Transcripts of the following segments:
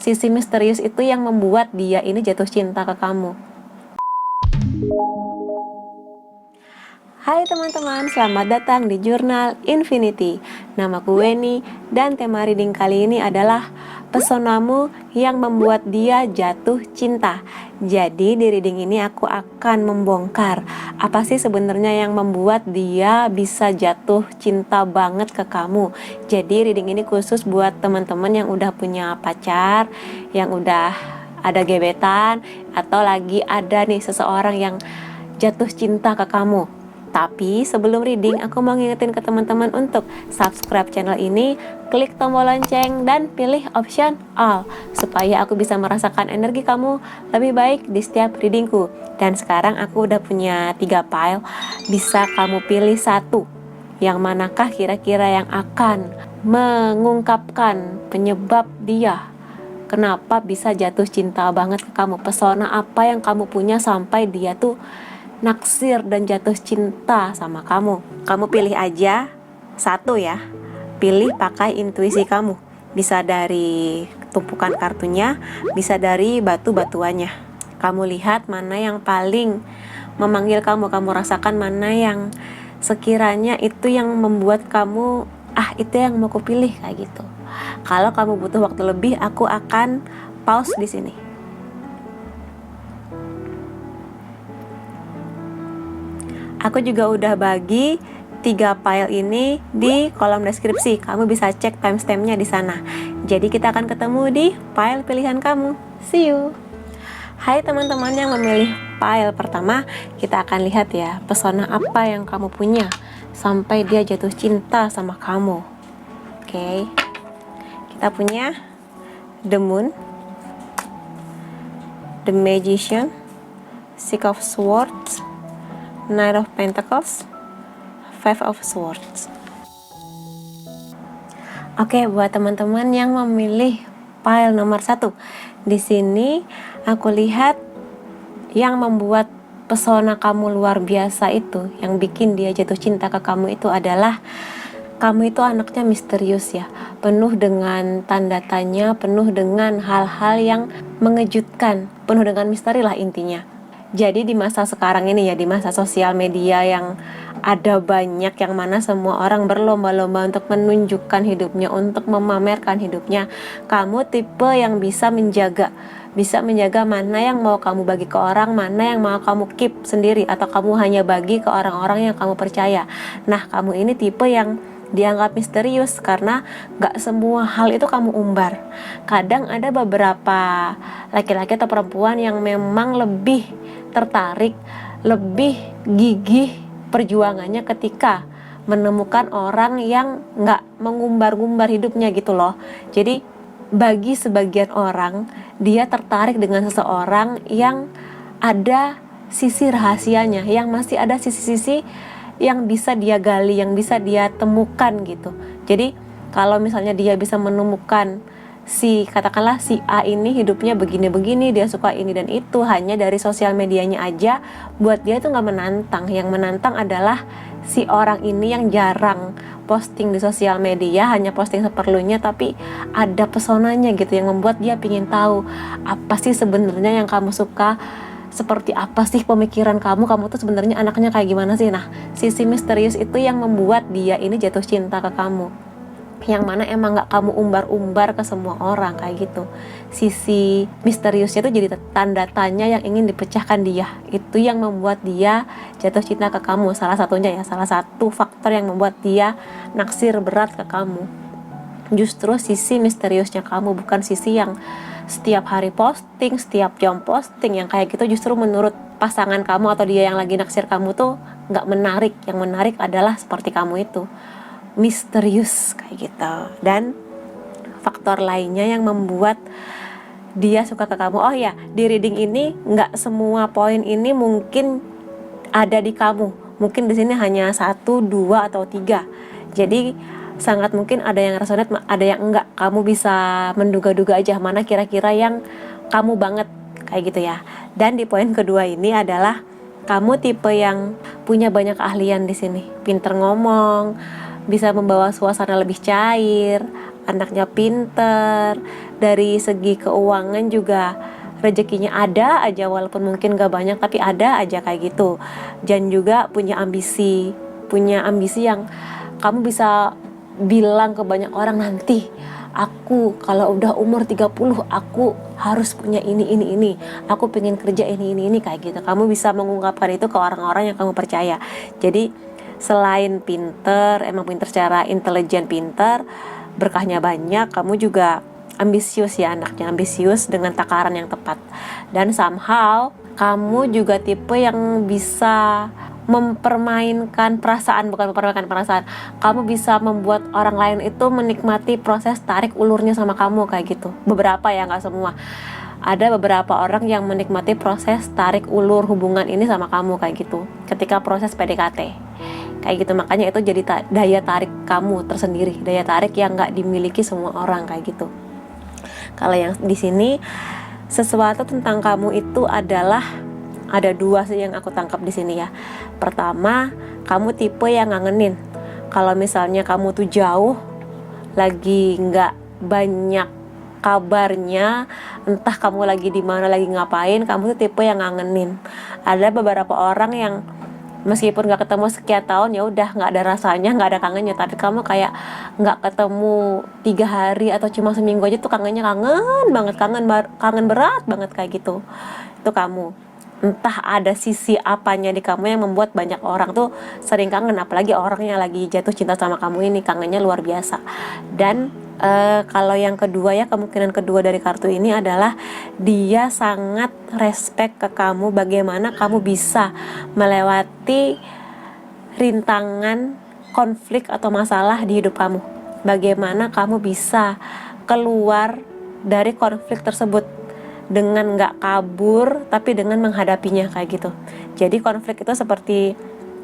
sisi misterius itu yang membuat dia ini jatuh cinta ke kamu. Hai teman-teman, selamat datang di Jurnal Infinity. Namaku Weni dan tema reading kali ini adalah pesonamu yang membuat dia jatuh cinta. Jadi di reading ini aku akan membongkar apa sih sebenarnya yang membuat dia bisa jatuh cinta banget ke kamu. Jadi reading ini khusus buat teman-teman yang udah punya pacar, yang udah ada gebetan, atau lagi ada nih seseorang yang jatuh cinta ke kamu. Tapi sebelum reading, aku mau ngingetin ke teman-teman untuk subscribe channel ini, klik tombol lonceng, dan pilih option all, supaya aku bisa merasakan energi kamu lebih baik di setiap readingku. Dan sekarang aku udah punya 3 file, bisa kamu pilih satu. Yang manakah kira-kira yang akan mengungkapkan penyebab dia kenapa bisa jatuh cinta banget ke kamu, pesona apa yang kamu punya sampai dia tuh naksir dan jatuh cinta sama kamu. Kamu pilih aja satu ya. Pilih pakai intuisi kamu. Bisa dari tumpukan kartunya, bisa dari batu-batuannya. Kamu lihat mana yang paling memanggil kamu, kamu rasakan mana yang sekiranya itu yang membuat kamu, itu yang mau aku pilih, kayak gitu. Kalau kamu butuh waktu lebih, aku akan pause di sini. Aku juga udah bagi 3 file ini di kolom deskripsi. Kamu bisa cek timestampnya di sana. Jadi kita akan ketemu di file pilihan kamu. See you. Hai teman-teman yang memilih file pertama, kita akan lihat ya, pesona apa yang kamu punya sampai dia jatuh cinta sama kamu. Oke. Kita punya The Moon, The Magician, Six of Swords, Knight of Pentacles, Five of Swords. Oke, buat teman-teman yang memilih file nomor 1, di sini aku lihat yang membuat pesona kamu luar biasa itu, yang bikin dia jatuh cinta ke kamu itu adalah kamu itu anaknya misterius ya, penuh dengan tanda tanya, penuh dengan hal-hal yang mengejutkan, penuh dengan misteri lah intinya. Jadi di masa sekarang ini ya, di masa sosial media yang ada banyak, yang mana semua orang berlomba-lomba untuk menunjukkan hidupnya, untuk memamerkan hidupnya, kamu tipe yang bisa menjaga mana yang mau kamu bagi ke orang, mana yang mau kamu keep sendiri, atau kamu hanya bagi ke orang-orang yang kamu percaya. Nah, kamu ini tipe yang dianggap misterius karena gak semua hal itu kamu umbar. Kadang ada beberapa laki-laki atau perempuan yang memang lebih tertarik, lebih gigih perjuangannya ketika menemukan orang yang gak mengumbar-ngumbar hidupnya gitu loh. Jadi bagi sebagian orang, dia tertarik dengan seseorang yang ada sisi rahasianya, yang masih ada sisi-sisi yang bisa dia gali, yang bisa dia temukan gitu. Jadi kalau misalnya dia bisa menemukan katakanlah si A ini hidupnya begini-begini, dia suka ini dan itu, hanya dari sosial medianya aja, buat dia itu gak menantang. Yang menantang adalah si orang ini yang jarang posting di sosial media, hanya posting seperlunya, tapi ada pesonanya gitu yang membuat dia pingin tahu apa sih sebenarnya yang kamu suka, seperti apa sih pemikiran kamu tuh sebenarnya anaknya kayak gimana sih. Nah, sisi misterius itu yang membuat dia ini jatuh cinta ke kamu, yang mana emang gak kamu umbar-umbar ke semua orang kayak gitu. Sisi misteriusnya itu jadi tanda tanya yang ingin dipecahkan dia, itu yang membuat dia jatuh cinta ke kamu. Salah satunya ya, salah satu faktor yang membuat dia naksir berat ke kamu, justru sisi misteriusnya kamu, bukan sisi yang setiap hari posting, setiap jam posting yang kayak gitu. Justru menurut pasangan kamu atau dia yang lagi naksir kamu tuh gak menarik. Yang menarik adalah seperti kamu itu, misterius kayak gitu. Dan faktor lainnya yang membuat dia suka ke kamu, oh ya, di reading ini gak semua poin ini mungkin ada di kamu. Mungkin di sini hanya 1, 2, atau 3. Jadi sangat mungkin ada yang resonate, ada yang enggak. Kamu bisa menduga-duga aja mana kira-kira yang kamu banget kayak gitu ya. Dan di poin kedua ini adalah kamu tipe yang punya banyak keahlian di sini, pinter ngomong, bisa membawa suasana lebih cair, anaknya pinter, dari segi keuangan juga rezekinya ada aja, walaupun mungkin gak banyak tapi ada aja kayak gitu. Dan juga punya ambisi yang kamu bisa bilang ke banyak orang, nanti aku kalau udah umur 30 aku harus punya ini, aku pengen kerja ini kayak gitu. Kamu bisa mengungkapkan itu ke orang-orang yang kamu percaya. Jadi selain pinter, emang pinter secara intelijen, pinter, berkahnya banyak, kamu juga ambisius ya, anaknya ambisius dengan takaran yang tepat. Dan somehow kamu juga tipe yang bisa mempermainkan perasaan, bukan mempermainkan perasaan, kamu bisa membuat orang lain itu menikmati proses tarik ulurnya sama kamu kayak gitu. Beberapa ya, nggak semua. Ada beberapa orang yang menikmati proses tarik ulur hubungan ini sama kamu kayak gitu, ketika proses PDKT kayak gitu. Makanya itu jadi daya tarik kamu tersendiri, daya tarik yang nggak dimiliki semua orang kayak gitu. Kalau yang di sini sesuatu tentang kamu itu adalah ada dua sih yang aku tangkap di sini ya. Pertama, kamu tipe yang ngangenin. Kalau misalnya kamu tuh jauh, lagi nggak banyak kabarnya, entah kamu lagi di mana, lagi ngapain, kamu tuh tipe yang ngangenin. Ada beberapa orang yang meskipun nggak ketemu sekian tahun, ya udah nggak ada rasanya, nggak ada kangennya, tapi kamu kayak nggak ketemu 3 hari atau cuma seminggu aja tuh kangen banget, kangen berat banget kayak gitu. Itu kamu, entah ada sisi apanya di kamu yang membuat banyak orang tuh sering kangen, apalagi orang yang lagi jatuh cinta sama kamu ini, kangennya luar biasa. Dan kalau yang kedua ya, kemungkinan kedua dari kartu ini adalah dia sangat respect ke kamu, bagaimana kamu bisa melewati rintangan, konflik atau masalah di hidup kamu, bagaimana kamu bisa keluar dari konflik tersebut dengan gak kabur, tapi dengan menghadapinya kayak gitu. Jadi konflik itu seperti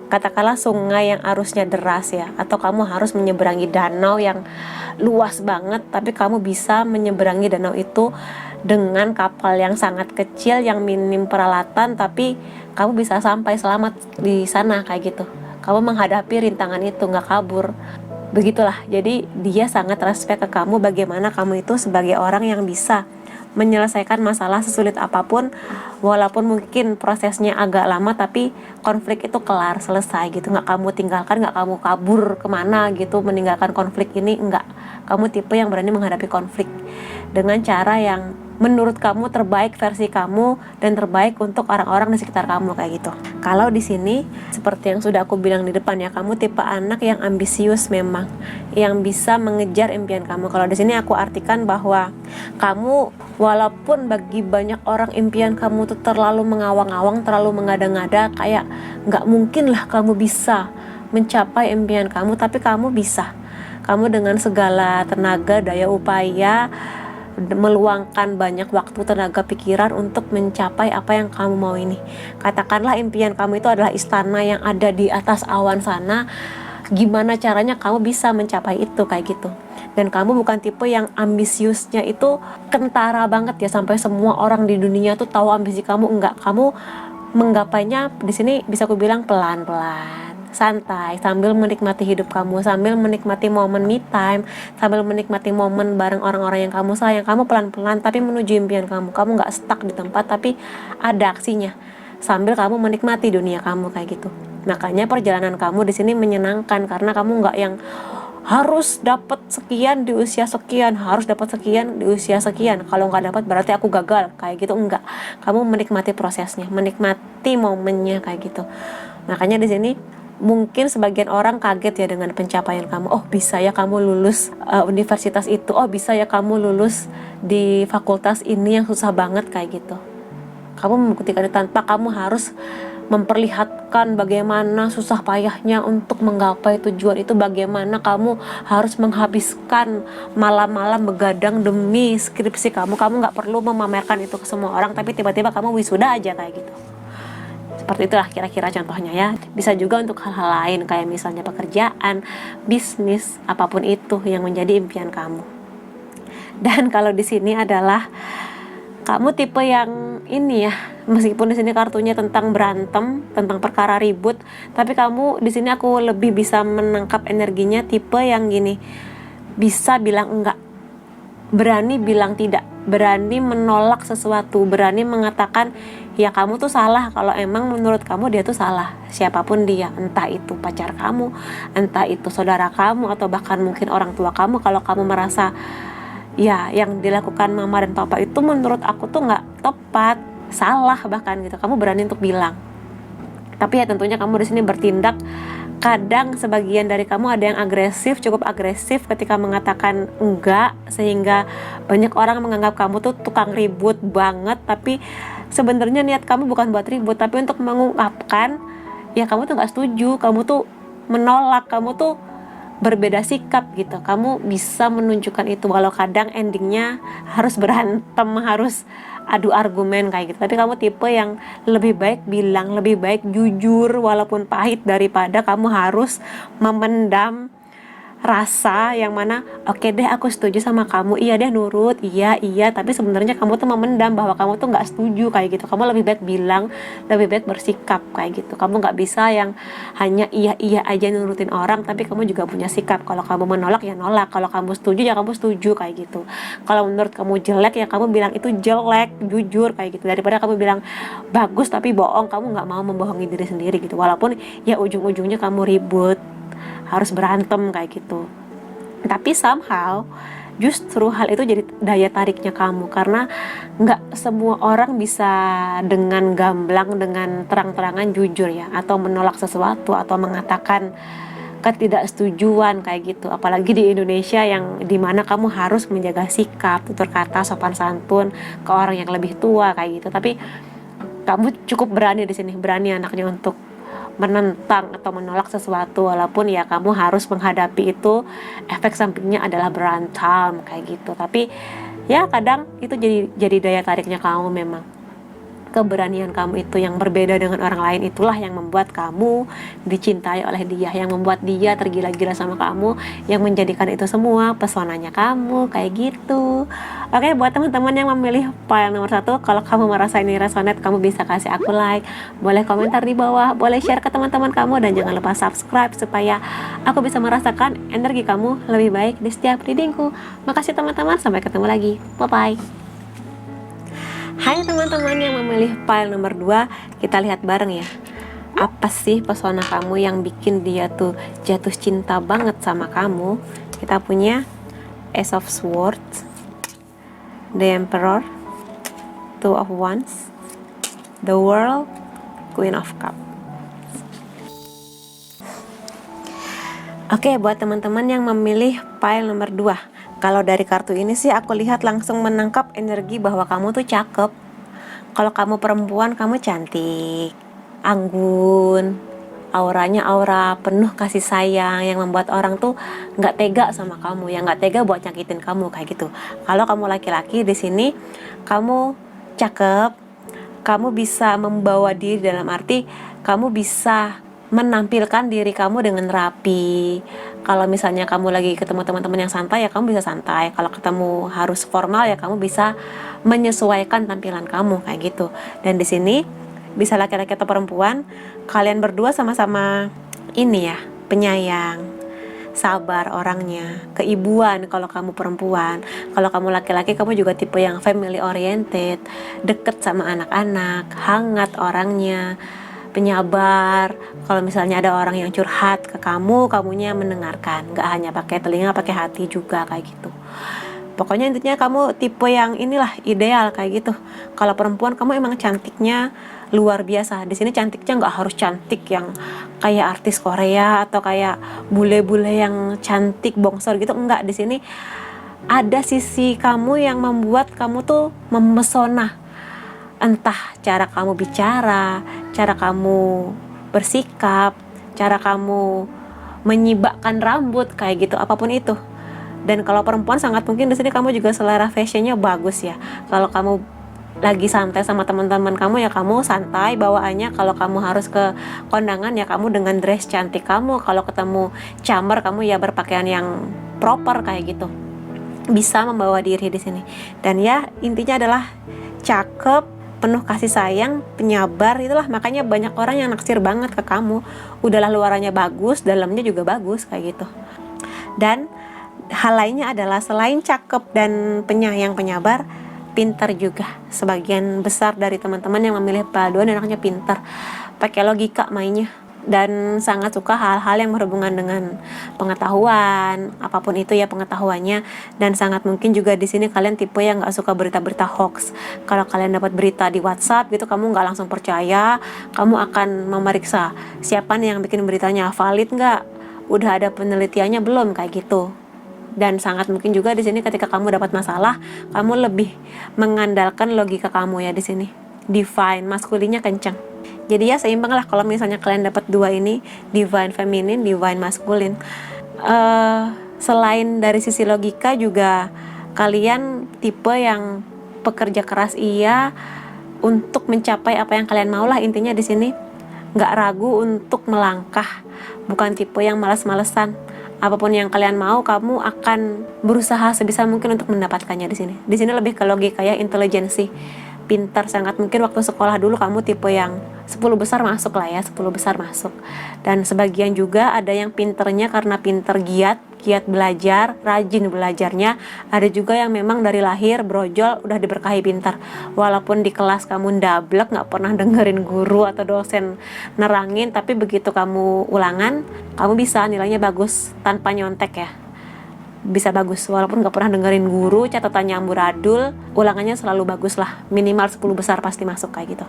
katakanlah sungai yang arusnya deras ya, atau kamu harus menyeberangi danau yang luas banget, tapi kamu bisa menyeberangi danau itu dengan kapal yang sangat kecil, yang minim peralatan, tapi kamu bisa sampai selamat di sana kayak gitu. Kamu menghadapi rintangan itu, gak kabur. Begitulah, jadi dia sangat respect ke kamu, bagaimana kamu itu sebagai orang yang bisa menyelesaikan masalah sesulit apapun, walaupun mungkin prosesnya agak lama, tapi konflik itu kelar, selesai gitu. Nggak kamu tinggalkan, nggak kamu kabur kemana gitu meninggalkan konflik ini, enggak. Kamu tipe yang berani menghadapi konflik dengan cara yang menurut kamu terbaik, versi kamu dan terbaik untuk orang-orang di sekitar kamu kayak gitu. Kalau di sini seperti yang sudah aku bilang di depan ya, kamu tipe anak yang ambisius memang, yang bisa mengejar impian kamu. Kalau di sini aku artikan bahwa kamu, walaupun bagi banyak orang impian kamu tuh terlalu mengawang-awang, terlalu mengada-ngada, kayak nggak mungkin lah kamu bisa mencapai impian kamu, tapi kamu bisa. Kamu dengan segala tenaga, daya upaya, meluangkan banyak waktu, tenaga, pikiran untuk mencapai apa yang kamu mau ini. Katakanlah impian kamu itu adalah istana yang ada di atas awan sana, gimana caranya kamu bisa mencapai itu kayak gitu. Dan kamu bukan tipe yang ambisiusnya itu kentara banget ya, sampai semua orang di dunia tuh tahu ambisi kamu. Enggak, kamu menggapainya di sini bisa aku bilang pelan-pelan, santai, sambil menikmati hidup kamu, sambil menikmati momen me time, sambil menikmati momen bareng orang-orang yang kamu sayang. Kamu pelan-pelan tapi menuju impian kamu. Kamu nggak stuck di tempat, tapi ada aksinya, sambil kamu menikmati dunia kamu kayak gitu. Makanya perjalanan kamu di sini menyenangkan, karena kamu nggak yang harus dapat sekian di usia sekian, harus dapat sekian di usia sekian, kalau nggak dapat berarti aku gagal kayak gitu. Enggak, kamu menikmati prosesnya, menikmati momennya kayak gitu. Makanya di sini mungkin sebagian orang kaget ya dengan pencapaian kamu. Oh, bisa ya kamu lulus universitas itu, oh bisa ya kamu lulus di fakultas ini yang susah banget kayak gitu. Kamu membuktikan itu tanpa kamu harus memperlihatkan bagaimana susah payahnya untuk menggapai tujuan itu, bagaimana kamu harus menghabiskan malam-malam begadang demi skripsi kamu. Kamu nggak perlu memamerkan itu ke semua orang, tapi tiba-tiba kamu wisuda aja kayak gitu. Seperti itulah kira-kira contohnya ya. Bisa juga untuk hal-hal lain kayak misalnya pekerjaan, bisnis, apapun itu yang menjadi impian kamu. Dan kalau di sini adalah kamu tipe yang ini ya, meskipun di sini kartunya tentang berantem, tentang perkara ribut, tapi kamu di sini aku lebih bisa menangkap energinya tipe yang gini, bisa bilang enggak, berani bilang tidak, berani menolak sesuatu, berani mengatakan ya kamu tuh salah kalau emang menurut kamu dia tuh salah, siapapun dia, entah itu pacar kamu, entah itu saudara kamu, atau bahkan mungkin orang tua kamu. Kalau kamu merasa ya yang dilakukan mama dan papa itu menurut aku tuh nggak tepat, salah bahkan gitu, kamu berani untuk bilang. Tapi ya tentunya kamu di sini bertindak. Kadang sebagian dari kamu ada yang agresif, cukup agresif ketika mengatakan enggak, sehingga banyak orang menganggap kamu tuh tukang ribut banget. Tapi sebenarnya niat kamu bukan buat ribut, tapi untuk mengungkapkan ya kamu tuh nggak setuju, kamu tuh menolak, kamu tuh berbeda sikap gitu. Kamu bisa menunjukkan itu, walau kadang endingnya harus berantem, harus adu argumen kayak gitu. Tapi kamu tipe yang lebih baik bilang, lebih baik jujur walaupun pahit, daripada kamu harus memendam rasa yang mana oke deh aku setuju sama kamu, iya deh nurut, iya tapi sebenarnya kamu tuh memendam bahwa kamu tuh nggak setuju kayak gitu. Kamu lebih baik bilang, lebih baik bersikap kayak gitu. Kamu nggak bisa yang hanya iya aja nurutin orang, tapi kamu juga punya sikap. Kalau kamu menolak ya nolak, kalau kamu setuju ya kamu setuju kayak gitu. Kalau menurut kamu jelek ya kamu bilang itu jelek, jujur kayak gitu, daripada kamu bilang bagus tapi bohong. Kamu nggak mau membohongi diri sendiri gitu, walaupun ya ujung-ujungnya kamu ribut, harus berantem kayak gitu. Tapi somehow justru hal itu jadi daya tariknya kamu, karena nggak semua orang bisa dengan gamblang, dengan terang-terangan jujur ya, atau menolak sesuatu, atau mengatakan ketidaksetujuan kayak gitu. Apalagi di Indonesia yang dimana kamu harus menjaga sikap, tutur kata, sopan santun ke orang yang lebih tua kayak gitu. Tapi kamu cukup berani di sini, berani anaknya untuk menentang atau menolak sesuatu, walaupun ya kamu harus menghadapi itu, efek sampingnya adalah berantem kayak gitu. Tapi ya kadang itu jadi daya tariknya kamu memang. Keberanian kamu itu yang berbeda dengan orang lain, itulah yang membuat kamu dicintai oleh dia, yang membuat dia tergila-gila sama kamu, yang menjadikan itu semua pesonanya kamu kayak gitu. Oke, buat teman-teman yang memilih file nomor 1, kalau kamu merasa ini resonate, kamu bisa kasih aku like, boleh komentar di bawah, boleh share ke teman-teman kamu, dan jangan lupa subscribe supaya aku bisa merasakan energi kamu lebih baik di setiap readingku. Makasih teman-teman, sampai ketemu lagi, bye bye. Hai teman-teman yang memilih file nomor 2, kita lihat bareng ya. Apa sih pesona kamu yang bikin dia tuh jatuh cinta banget sama kamu? Kita punya Ace of Swords, The Emperor, Two of Wands, The World, Queen of Cups. Oke, buat teman-teman yang memilih file nomor 2, kalau dari kartu ini sih aku lihat langsung menangkap energi bahwa kamu tuh cakep. Kalau kamu perempuan, kamu cantik, anggun, auranya aura penuh kasih sayang yang membuat orang tuh nggak tega sama kamu, yang nggak tega buat nyakitin kamu kayak gitu. Kalau kamu laki-laki di sini, kamu cakep, kamu bisa membawa diri, dalam arti kamu bisa menampilkan diri kamu dengan rapi. Kalau misalnya kamu lagi ketemu teman-teman yang santai ya kamu bisa santai. Kalau ketemu harus formal ya kamu bisa menyesuaikan tampilan kamu kayak gitu. Dan di sini bisa laki-laki atau perempuan, kalian berdua sama-sama ini ya, penyayang, sabar orangnya, keibuan kalau kamu perempuan. Kalau kamu laki-laki, kamu juga tipe yang family oriented, deket sama anak-anak, hangat orangnya, penyabar. Kalau misalnya ada orang yang curhat ke kamu, kamunya mendengarkan, nggak hanya pakai telinga, pakai hati juga kayak gitu. Pokoknya intinya kamu tipe yang inilah ideal kayak gitu. Kalau perempuan kamu emang cantiknya luar biasa. Di sini cantiknya nggak harus cantik yang kayak artis Korea atau kayak bule-bule yang cantik bongsor gitu, enggak. Di sini ada sisi kamu yang membuat kamu tuh memesona. Entah cara kamu bicara, cara kamu bersikap, cara kamu menyibakkan rambut kayak gitu, apapun itu. Dan kalau perempuan sangat mungkin di sini kamu juga selera fashionnya bagus ya. Kalau kamu lagi santai sama teman-teman kamu ya kamu santai bawaannya. Kalau kamu harus ke kondangan ya kamu dengan dress cantik kamu. Kalau ketemu chamber kamu ya berpakaian yang proper kayak gitu. Bisa membawa diri di sini. Dan ya intinya adalah cakep, penuh kasih sayang, penyabar, itulah makanya banyak orang yang naksir banget ke kamu. Udahlah luarannya bagus, dalamnya juga bagus kayak gitu. Dan hal lainnya adalah selain cakep dan penyayang penyabar, pintar juga. Sebagian besar dari teman-teman yang memilih PAL 2 anaknya pintar, pakai logika mainnya, dan sangat suka hal-hal yang berhubungan dengan pengetahuan, apapun itu ya pengetahuannya. Dan sangat mungkin juga di sini kalian tipe yang nggak suka berita-berita hoax. Kalau kalian dapat berita di WhatsApp gitu, kamu nggak langsung percaya, kamu akan memeriksa siapa nih yang bikin beritanya, valid nggak, udah ada penelitiannya belum, kayak gitu. Dan sangat mungkin juga di sini ketika kamu dapat masalah, kamu lebih mengandalkan logika kamu ya di sini. Divine maskulinnya kencang. Jadi ya seimbang lah kalau misalnya kalian dapat dua ini, divine feminine, divine masculine. Selain dari sisi logika juga kalian tipe yang pekerja keras iya untuk mencapai apa yang kalian mau lah, intinya di sini. Nggak ragu untuk melangkah, bukan tipe yang malas-malesan. Apapun yang kalian mau, kamu akan berusaha sebisa mungkin untuk mendapatkannya di sini. Di sini lebih ke logika ya, intelijensi, pintar. Sangat mungkin waktu sekolah dulu kamu tipe yang 10 besar masuk lah ya, 10 besar masuk. Dan sebagian juga ada yang pinternya karena pinter giat belajar, rajin belajarnya. Ada juga yang memang dari lahir brojol, udah diberkahi pintar. Walaupun di kelas kamu ndablek, gak pernah dengerin guru atau dosen nerangin, tapi begitu kamu ulangan, kamu bisa nilainya bagus tanpa nyontek ya. Bisa bagus, walaupun gak pernah dengerin guru, catatannya amburadul, ulangannya selalu bagus lah. Minimal 10 besar pasti masuk kayak gitu.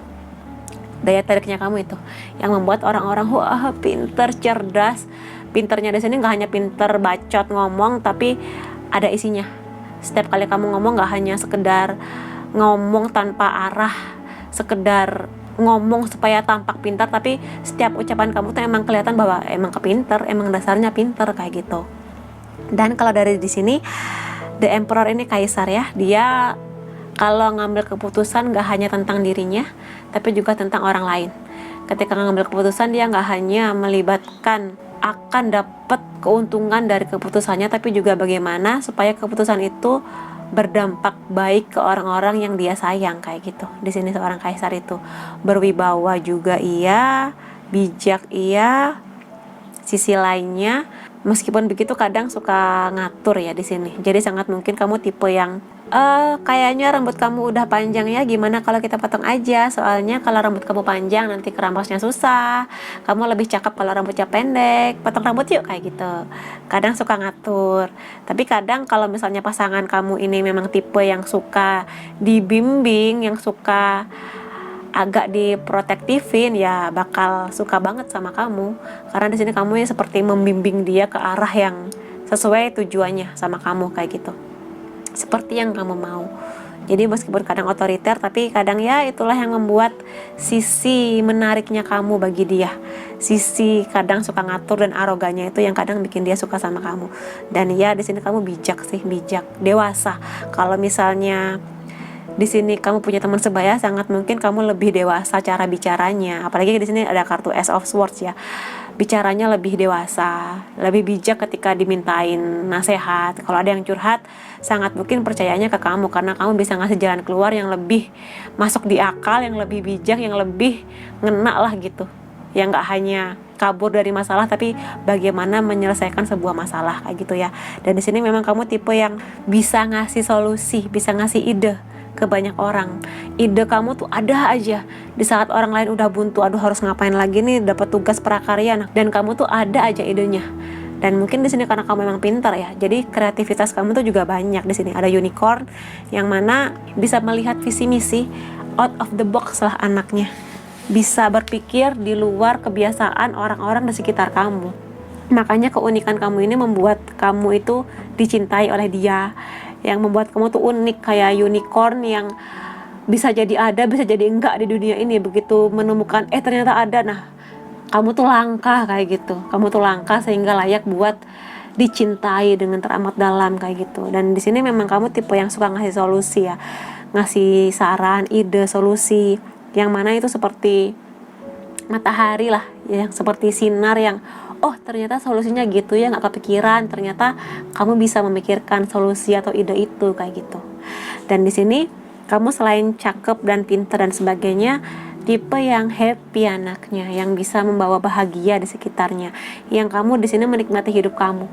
Daya tariknya kamu itu yang membuat orang-orang wah pinter, cerdas. Pinternya di sini nggak hanya pinter bacot ngomong, tapi ada isinya. Setiap kali kamu ngomong nggak hanya sekedar ngomong tanpa arah, sekedar ngomong supaya tampak pintar, tapi setiap ucapan kamu tuh emang kelihatan bahwa emang kepinter, emang dasarnya pinter kayak gitu. Dan kalau dari di sini The Emperor ini kaisar ya, dia kalau ngambil keputusan gak hanya tentang dirinya, tapi juga tentang orang lain. Ketika ngambil keputusan, dia gak hanya melibatkan akan dapat keuntungan dari keputusannya, tapi juga bagaimana supaya keputusan itu berdampak baik ke orang-orang yang dia sayang kayak gitu. Di sini seorang kaisar itu berwibawa juga iya, bijak iya. Sisi lainnya, meskipun begitu kadang suka ngatur ya di sini. Jadi sangat mungkin kamu tipe yang kayaknya rambut kamu udah panjang ya, gimana kalau kita potong aja, soalnya kalau rambut kamu panjang nanti kerampasnya susah, kamu lebih cakep kalau rambutnya pendek, potong rambut yuk, kayak gitu. Kadang suka ngatur. Tapi kadang kalau misalnya pasangan kamu ini memang tipe yang suka dibimbing, yang suka agak diprotektifin, ya bakal suka banget sama kamu, karena di sini kamu ya seperti membimbing dia ke arah yang sesuai tujuannya sama kamu kayak gitu, seperti yang kamu mau. Jadi meskipun kadang otoriter, tapi kadang ya itulah yang membuat sisi menariknya kamu bagi dia. Sisi kadang suka ngatur dan arogannya itu yang kadang bikin dia suka sama kamu. Dan ya di sini kamu bijak sih, bijak, dewasa. Kalau misalnya di sini kamu punya teman sebaya, sangat mungkin kamu lebih dewasa cara bicaranya. Apalagi di sini ada kartu Ace of Swords ya. Bicaranya lebih dewasa, lebih bijak ketika dimintain nasihat. Kalau ada yang curhat, sangat mungkin percayanya ke kamu karena kamu bisa ngasih jalan keluar yang lebih masuk di akal, yang lebih bijak, yang lebih ngena lah gitu. Yang nggak hanya kabur dari masalah, tapi bagaimana menyelesaikan sebuah masalah kayak gitu ya. Dan di sini memang kamu tipe yang bisa ngasih solusi, bisa ngasih ide ke banyak orang. Ide kamu tuh ada aja di saat orang lain udah buntu, aduh harus ngapain lagi nih, dapat tugas prakarya, dan kamu tuh ada aja idenya. Dan mungkin di sini karena kamu memang pintar ya, jadi kreativitas kamu tuh juga banyak. Di sini ada unicorn yang mana bisa melihat visi misi, out of the box lah anaknya, bisa berpikir di luar kebiasaan orang-orang di sekitar kamu. Makanya keunikan kamu ini membuat kamu itu dicintai oleh dia, yang membuat kamu tuh unik kayak unicorn yang bisa jadi ada, bisa jadi enggak di dunia ini. Begitu menemukan ternyata ada, nah kamu tuh langka kayak gitu. Kamu tuh langka sehingga layak buat dicintai dengan teramat dalam kayak gitu. Dan di sini memang kamu tipe yang suka ngasih solusi ya, ngasih saran, ide, solusi, yang mana itu seperti matahari lah, yang seperti sinar yang oh ternyata solusinya gitu ya, nggak kepikiran, ternyata kamu bisa memikirkan solusi atau ide itu kayak gitu. Dan di sini kamu selain cakep dan pintar dan sebagainya, tipe yang happy anaknya, yang bisa membawa bahagia di sekitarnya, yang kamu di sini menikmati hidup kamu,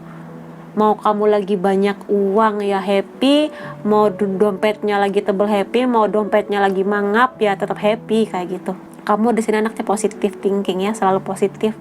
mau kamu lagi banyak uang ya happy, mau dompetnya lagi tebel happy, mau dompetnya lagi mangap ya tetap happy kayak gitu. Kamu di sini anaknya positive thinking ya, selalu positif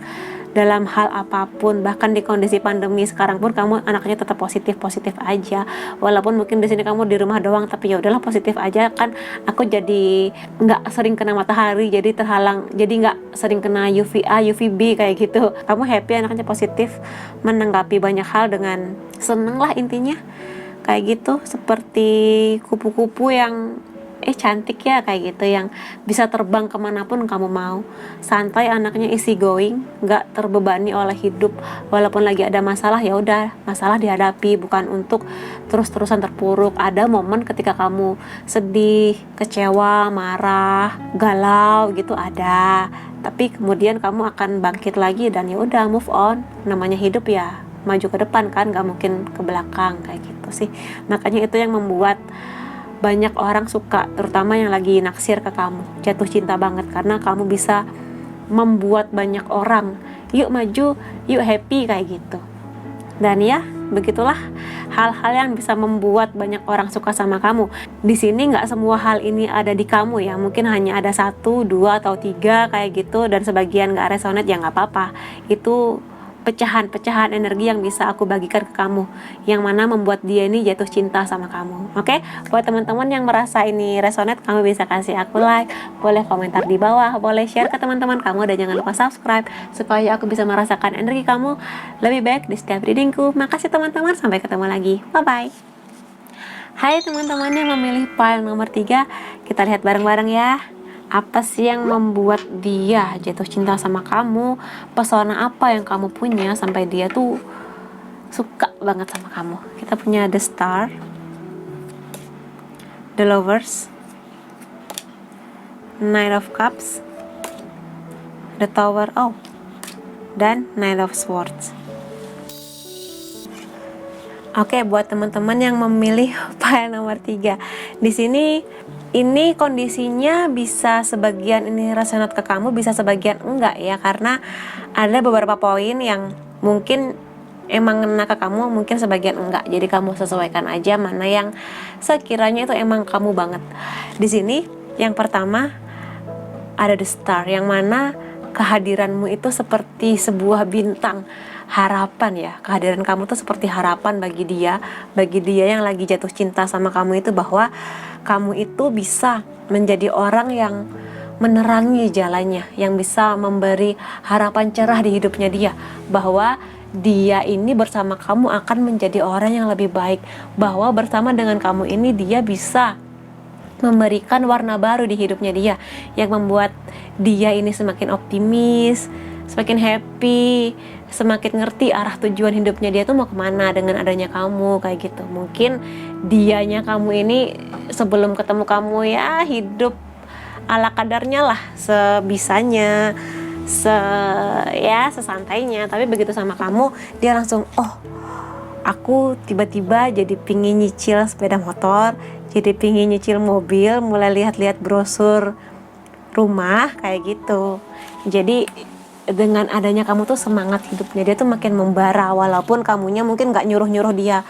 dalam hal apapun, bahkan di kondisi pandemi sekarang pun kamu anaknya tetap positif aja. Walaupun mungkin di sini kamu di rumah doang, tapi ya udahlah positif aja kan. Aku jadi nggak sering kena matahari, jadi terhalang, jadi nggak sering kena UVA, UVB kayak gitu. Kamu happy, anaknya positif, menanggapi banyak hal dengan seneng lah intinya kayak gitu. Seperti kupu-kupu yang cantik ya kayak gitu, yang bisa terbang kemanapun kamu mau. Santai anaknya, easy going, nggak terbebani oleh hidup. Walaupun lagi ada masalah ya udah, masalah dihadapi, bukan untuk terus-terusan terpuruk. Ada momen ketika kamu sedih, kecewa, marah, galau gitu ada, tapi kemudian kamu akan bangkit lagi dan ya udah move on. Namanya hidup ya maju ke depan kan, nggak mungkin ke belakang kayak gitu sih. Makanya itu yang membuat banyak orang suka, terutama yang lagi naksir ke kamu, jatuh cinta banget karena kamu bisa membuat banyak orang yuk maju, yuk happy kayak gitu. Dan ya begitulah hal-hal yang bisa membuat banyak orang suka sama kamu. Di sini nggak semua hal ini ada di kamu ya, mungkin hanya ada 1, 2, atau 3 kayak gitu, dan sebagian nggak resonate ya nggak apa-apa. Itu pecahan-pecahan energi yang bisa aku bagikan ke kamu, yang mana membuat dia ini jatuh cinta sama kamu. Oke? Buat teman-teman yang merasa ini resonate, kamu bisa kasih aku like, boleh komentar di bawah, boleh share ke teman-teman kamu, dan jangan lupa subscribe supaya aku bisa merasakan energi kamu lebih baik di setiap readingku. Makasih teman-teman, sampai ketemu lagi. Bye-bye. Hai teman-teman yang memilih pile nomor 3, kita lihat bareng-bareng ya. Apa sih yang membuat dia jatuh cinta sama kamu? Pesona apa yang kamu punya sampai dia tuh suka banget sama kamu? Kita punya the Star, the Lovers, Knight of Cups, the Tower, dan Knight of Swords. Oke, buat teman-teman yang memilih pile nomor 3, di sini ini kondisinya bisa sebagian ini resonate ke kamu, bisa sebagian enggak ya, karena ada beberapa poin yang mungkin emang ngena ke kamu, mungkin sebagian enggak. Jadi kamu sesuaikan aja mana yang sekiranya itu emang kamu banget. Di sini yang pertama ada the Star, yang mana kehadiranmu itu seperti sebuah bintang harapan ya. Kehadiran kamu tuh seperti harapan bagi dia yang lagi jatuh cinta sama kamu itu, bahwa kamu itu bisa menjadi orang yang menerangi jalannya, yang bisa memberi harapan cerah di hidupnya dia, bahwa dia ini bersama kamu akan menjadi orang yang lebih baik, bahwa bersama dengan kamu ini dia bisa memberikan warna baru di hidupnya dia, yang membuat dia ini semakin optimis, semakin happy, semakin ngerti arah tujuan hidupnya dia tuh mau kemana dengan adanya kamu kayak gitu. Mungkin dianya kamu ini sebelum ketemu kamu ya hidup ala kadarnya lah, sebisanya, sesantainya. Tapi begitu sama kamu dia langsung aku tiba-tiba jadi pingin nyicil sepeda motor, jadi pingin nyicil mobil, mulai lihat-lihat brosur rumah kayak gitu. Jadi dengan adanya kamu tuh semangat hidupnya dia tuh makin membara, walaupun kamunya mungkin gak nyuruh-nyuruh dia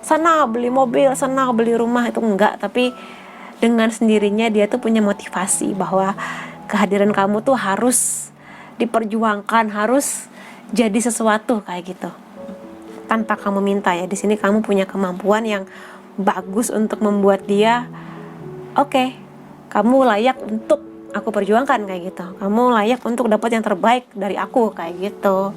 sana beli mobil, sana beli rumah, itu enggak, tapi dengan sendirinya dia tuh punya motivasi bahwa kehadiran kamu tuh harus diperjuangkan, harus jadi sesuatu kayak gitu tanpa kamu minta ya. Di sini kamu punya kemampuan yang bagus untuk membuat dia oke, kamu layak untuk aku perjuangkan kayak gitu, kamu layak untuk dapat yang terbaik dari aku kayak gitu.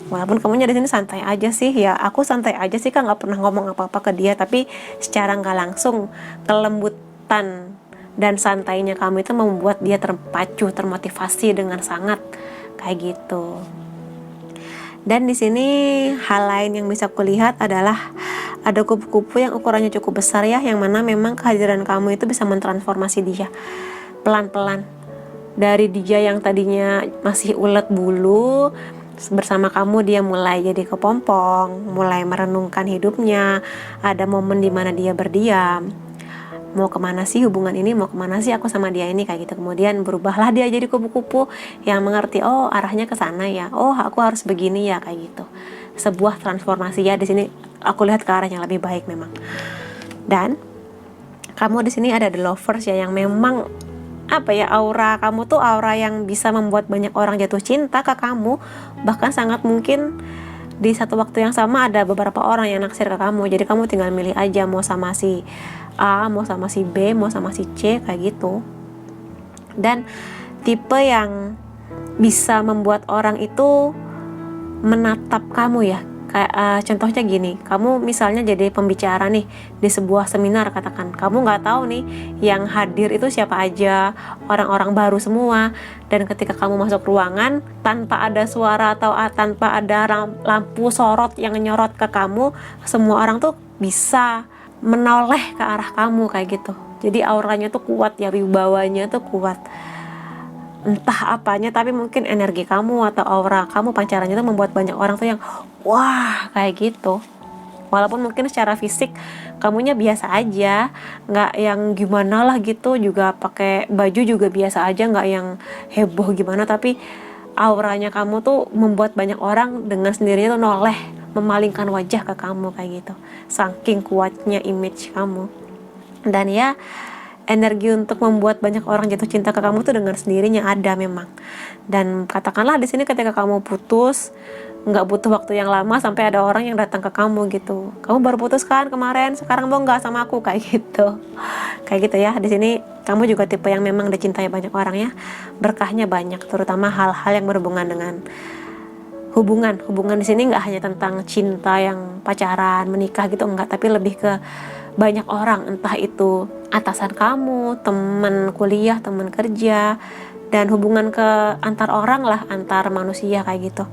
Walaupun kamunya di sini santai aja sih ya, aku santai aja sih kan, nggak pernah ngomong apa-apa ke dia, tapi secara nggak langsung kelembutan dan santainya kamu itu membuat dia terpacu, termotivasi dengan sangat kayak gitu. Dan di sini hal lain yang bisa kulihat adalah ada kupu-kupu yang ukurannya cukup besar ya, yang mana memang kehadiran kamu itu bisa mentransformasi dia pelan-pelan. Dari dia yang tadinya masih ulet bulu, bersama kamu dia mulai jadi kepompong, mulai merenungkan hidupnya. Ada momen dimana dia berdiam, mau kemana sih hubungan ini, mau kemana sih aku sama dia ini kayak gitu. Kemudian berubahlah dia jadi kupu-kupu yang mengerti, arahnya ke sana ya, aku harus begini ya kayak gitu. sebuah transformasi ya. Di sini aku lihat ke arah yang lebih baik memang. Dan kamu di sini ada the lovers ya, yang memang aura kamu tuh aura yang bisa membuat banyak orang jatuh cinta ke kamu. Bahkan sangat mungkin di satu waktu yang sama ada beberapa orang yang naksir ke kamu. Jadi kamu tinggal milih aja mau sama si A, mau sama si B, mau sama si C, kayak gitu. Dan tipe yang bisa membuat orang itu menatap kamu ya. Kayak contohnya gini, kamu misalnya jadi pembicara nih di sebuah seminar katakan, kamu nggak tahu nih yang hadir itu siapa aja, orang-orang baru semua. Dan ketika kamu masuk ruangan tanpa ada suara atau tanpa ada lampu sorot yang nyorot ke kamu, semua orang tuh bisa menoleh ke arah kamu kayak gitu. Jadi auranya tuh kuat ya, wibawanya tuh kuat. Entah apanya, tapi mungkin energi kamu atau aura kamu, pancarannya tuh membuat banyak orang tuh yang wah kayak gitu. Walaupun mungkin secara fisik kamunya biasa aja, nggak yang gimana lah gitu, juga pakai baju juga biasa aja, nggak yang heboh gimana, tapi auranya kamu tuh membuat banyak orang dengan sendirinya tuh noleh, memalingkan wajah ke kamu kayak gitu. Saking kuatnya image kamu. Dan ya, energi untuk membuat banyak orang jatuh cinta ke kamu tuh dengan sendirinya ada memang. Dan katakanlah di sini ketika kamu putus, nggak butuh waktu yang lama sampai ada orang yang datang ke kamu gitu. Kamu baru putus kan kemarin, sekarang mau nggak sama aku, kayak gitu. Kayak gitu ya. Di sini kamu juga tipe yang memang dicintai banyak orang ya. Berkahnya banyak, terutama hal-hal yang berhubungan dengan hubungan di sini nggak hanya tentang cinta yang pacaran, menikah gitu, enggak, tapi lebih ke banyak orang, entah itu atasan kamu, teman kuliah, teman kerja, dan hubungan ke antar orang lah, antar manusia kayak gitu.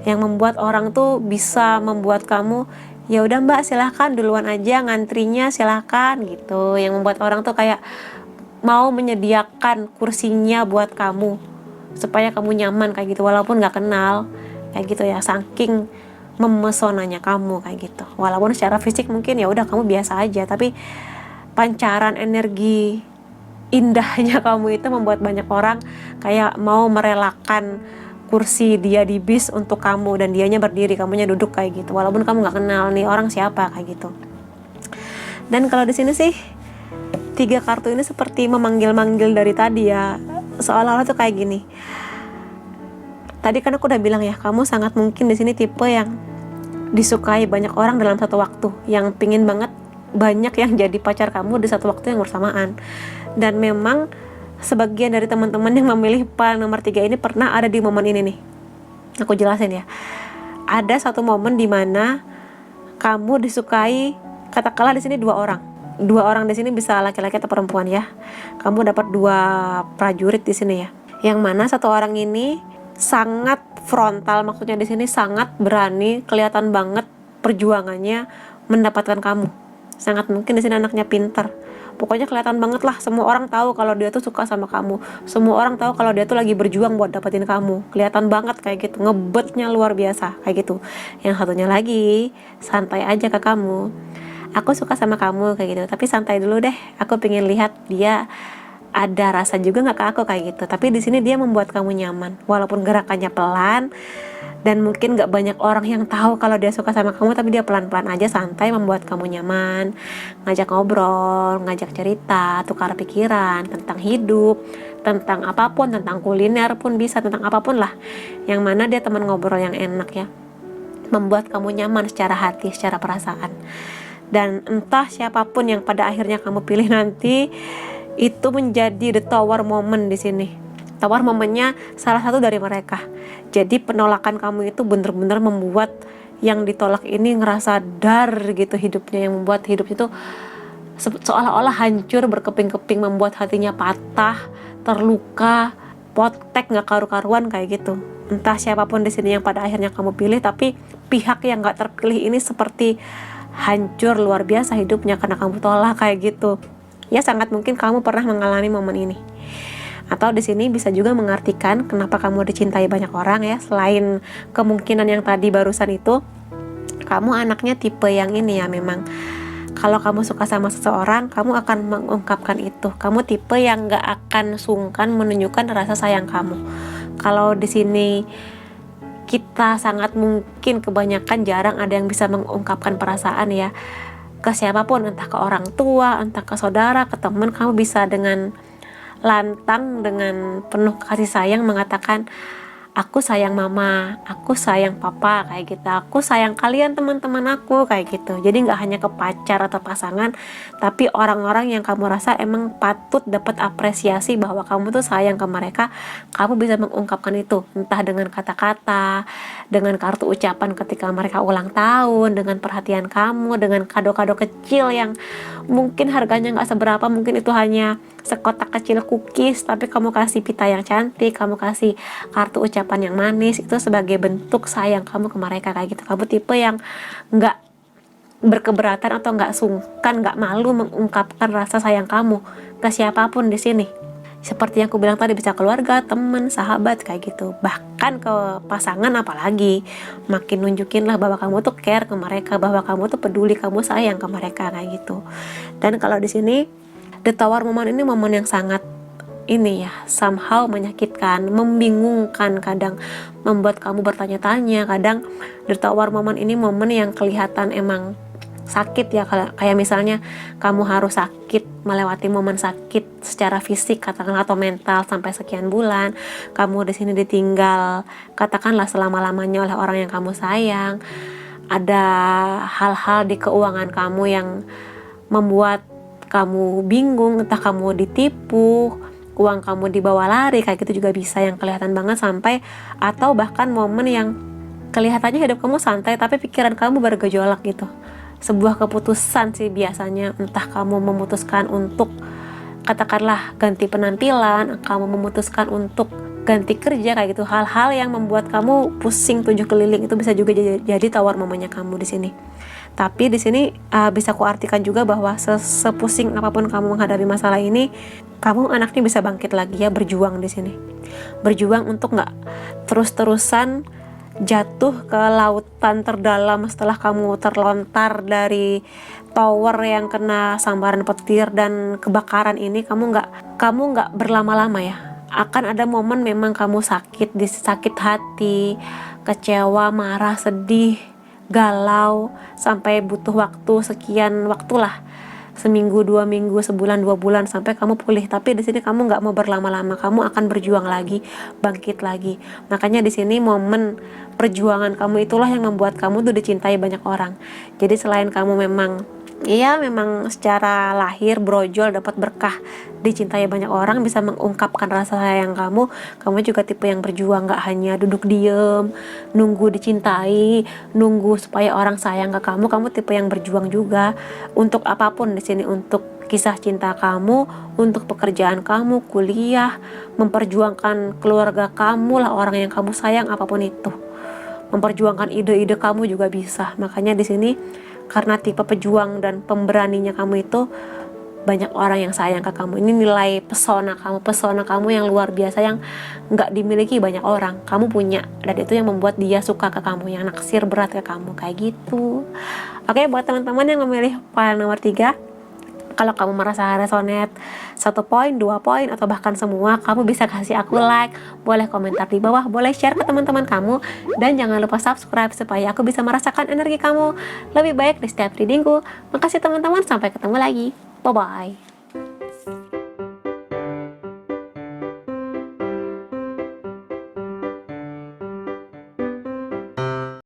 Yang membuat orang tuh bisa membuat kamu, ya udah mbak silahkan duluan aja ngantrinya, silahkan gitu. Yang membuat orang tuh kayak mau menyediakan kursinya buat kamu supaya kamu nyaman kayak gitu, walaupun nggak kenal kayak gitu ya. Saking memesonanya kamu kayak gitu. Walaupun secara fisik mungkin ya udah kamu biasa aja, tapi pancaran energi indahnya kamu itu membuat banyak orang kayak mau merelakan kursi dia di bis untuk kamu, dan dianya berdiri, kamunya duduk kayak gitu. Walaupun kamu nggak kenal nih orang siapa kayak gitu. Dan kalau di sini sih 3 kartu ini seperti memanggil-manggil dari tadi ya. Seolah-olah tuh kayak gini. Tadi kan aku udah bilang ya, kamu sangat mungkin di sini tipe yang disukai banyak orang dalam satu waktu, yang pingin banget banyak yang jadi pacar kamu di satu waktu yang bersamaan. Dan memang sebagian dari teman-teman yang memilih pile nomor 3 ini pernah ada di momen ini nih. Aku jelasin ya. Ada satu momen di mana kamu disukai, katakanlah di sini 2 orang. 2 orang di sini bisa laki-laki atau perempuan ya. Kamu dapat 2 prajurit di sini ya. Yang mana satu orang ini sangat frontal, maksudnya di sini sangat berani, kelihatan banget perjuangannya mendapatkan kamu. Sangat mungkin di sini anaknya pintar. Pokoknya kelihatan banget lah, semua orang tahu kalau dia tuh suka sama kamu. Semua orang tahu kalau dia tuh lagi berjuang buat dapetin kamu. Kelihatan banget kayak gitu, ngebetnya luar biasa kayak gitu. Yang satunya lagi santai aja ke kamu. Aku suka sama kamu kayak gitu, tapi santai dulu deh. Aku pengen lihat dia ada rasa juga nggak ke aku kayak gitu. Tapi di sini dia membuat kamu nyaman, walaupun gerakannya pelan dan mungkin nggak banyak orang yang tahu kalau dia suka sama kamu, tapi dia pelan-pelan aja santai membuat kamu nyaman, ngajak ngobrol, ngajak cerita, tukar pikiran tentang hidup, tentang apapun, tentang kuliner pun bisa, tentang apapun lah, yang mana dia teman ngobrol yang enak ya, membuat kamu nyaman secara hati, secara perasaan. Dan entah siapapun yang pada akhirnya kamu pilih nanti, itu menjadi the tower moment di sini. Tower momennya salah satu dari mereka. Jadi penolakan kamu itu benar-benar membuat yang ditolak ini ngerasa dar gitu hidupnya, yang membuat hidupnya itu seolah-olah hancur berkeping-keping, membuat hatinya patah, terluka, potek, nggak karu-karuan kayak gitu. Entah siapapun di sini yang pada akhirnya kamu pilih, tapi pihak yang nggak terpilih ini seperti hancur luar biasa hidupnya karena kamu tolak kayak gitu. Ya sangat mungkin kamu pernah mengalami momen ini. Atau di sini bisa juga mengartikan kenapa kamu dicintai banyak orang ya. Selain kemungkinan yang tadi barusan itu, kamu anaknya tipe yang ini ya, memang kalau kamu suka sama seseorang, kamu akan mengungkapkan itu. Kamu tipe yang gak akan sungkan menunjukkan rasa sayang kamu. Kalau di sini kita sangat mungkin kebanyakan jarang ada yang bisa mengungkapkan perasaan ya ke siapapun, entah ke orang tua, entah ke saudara, ke teman. Kamu bisa dengan lantang, dengan penuh kasih sayang mengatakan, aku sayang mama, aku sayang papa, kayak gitu, aku sayang kalian teman-teman aku, kayak gitu. Jadi nggak hanya ke pacar atau pasangan, tapi orang-orang yang kamu rasa emang patut dapat apresiasi bahwa kamu tuh sayang ke mereka. Kamu bisa mengungkapkan itu, entah dengan kata-kata, dengan kartu ucapan ketika mereka ulang tahun, dengan perhatian kamu, dengan kado-kado kecil yang mungkin harganya nggak seberapa, mungkin itu hanya sekotak kecil cookies, tapi kamu kasih pita yang cantik, kamu kasih kartu ucapan yang manis, itu sebagai bentuk sayang kamu ke mereka, kayak gitu. Kamu tipe yang nggak berkeberatan atau nggak sungkan, nggak malu mengungkapkan rasa sayang kamu ke siapapun di sini. Seperti yang aku bilang tadi, bisa keluarga, teman, sahabat, kayak gitu. Bahkan ke pasangan apalagi, makin nunjukin lah bahwa kamu tuh care ke mereka, bahwa kamu tuh peduli, kamu sayang ke mereka, kayak gitu. Dan kalau di sini the tower moment ini momen yang sangat ini ya, somehow menyakitkan, membingungkan, kadang membuat kamu bertanya-tanya. Kadang the tower moment ini momen yang kelihatan emang sakit ya, kayak misalnya kamu harus sakit, melewati momen sakit secara fisik katakanlah atau mental sampai sekian bulan. Kamu di sini ditinggal katakanlah selama-lamanya oleh orang yang kamu sayang. Ada hal-hal di keuangan kamu yang membuat kamu bingung, entah kamu ditipu, uang kamu dibawa lari, kayak gitu juga bisa, yang kelihatan banget. Sampai atau bahkan momen yang kelihatannya hidup kamu santai tapi pikiran kamu bergejolak gitu. Sebuah keputusan sih biasanya, entah kamu memutuskan untuk katakanlah ganti penampilan, kamu memutuskan untuk ganti kerja, kayak gitu. Hal-hal yang membuat kamu pusing 7 keliling itu bisa juga jadi tawar momennya kamu di sini. Tapi di sini bisa kuartikan juga bahwa sepusing apapun kamu menghadapi masalah ini, kamu anaknya bisa bangkit lagi ya, berjuang di sini. Berjuang untuk nggak terus-terusan jatuh ke lautan terdalam setelah kamu terlontar dari tower yang kena sambaran petir dan kebakaran ini. Kamu nggak berlama-lama ya. Akan ada momen memang kamu sakit hati, kecewa, marah, sedih, galau, sampai butuh waktu sekian waktulah, seminggu, 2 minggu, sebulan, 2 bulan, sampai kamu pulih. Tapi di sini kamu nggak mau berlama-lama, kamu akan berjuang lagi, bangkit lagi. Makanya di sini momen perjuangan kamu itulah yang membuat kamu tuh dicintai banyak orang. Jadi selain kamu memang secara lahir brojol, dapat berkah, dicintai banyak orang, bisa mengungkapkan rasa sayang kamu juga tipe yang berjuang, nggak hanya duduk diem nunggu dicintai, nunggu supaya orang sayang ke kamu tipe yang berjuang juga untuk apapun di sini, untuk kisah cinta kamu, untuk pekerjaan kamu, kuliah, memperjuangkan keluarga kamu lah, orang yang kamu sayang, apapun itu, memperjuangkan ide-ide kamu juga bisa. Makanya di sini karena tipe pejuang dan pemberaninya kamu itu, banyak orang yang sayang ke kamu. Ini nilai pesona kamu yang luar biasa, yang nggak dimiliki banyak orang. Kamu punya, dan itu yang membuat dia suka ke kamu, yang naksir berat ke kamu, kayak gitu. Oke, buat teman-teman yang memilih file nomor 3, kalau kamu merasa resonate 1 poin, 2 poin, atau bahkan semua, kamu bisa kasih aku like, boleh komentar di bawah, boleh share ke teman-teman kamu, dan jangan lupa subscribe supaya aku bisa merasakan energi kamu lebih baik di setiap readingku. Makasih teman-teman, sampai ketemu lagi. Bye-bye.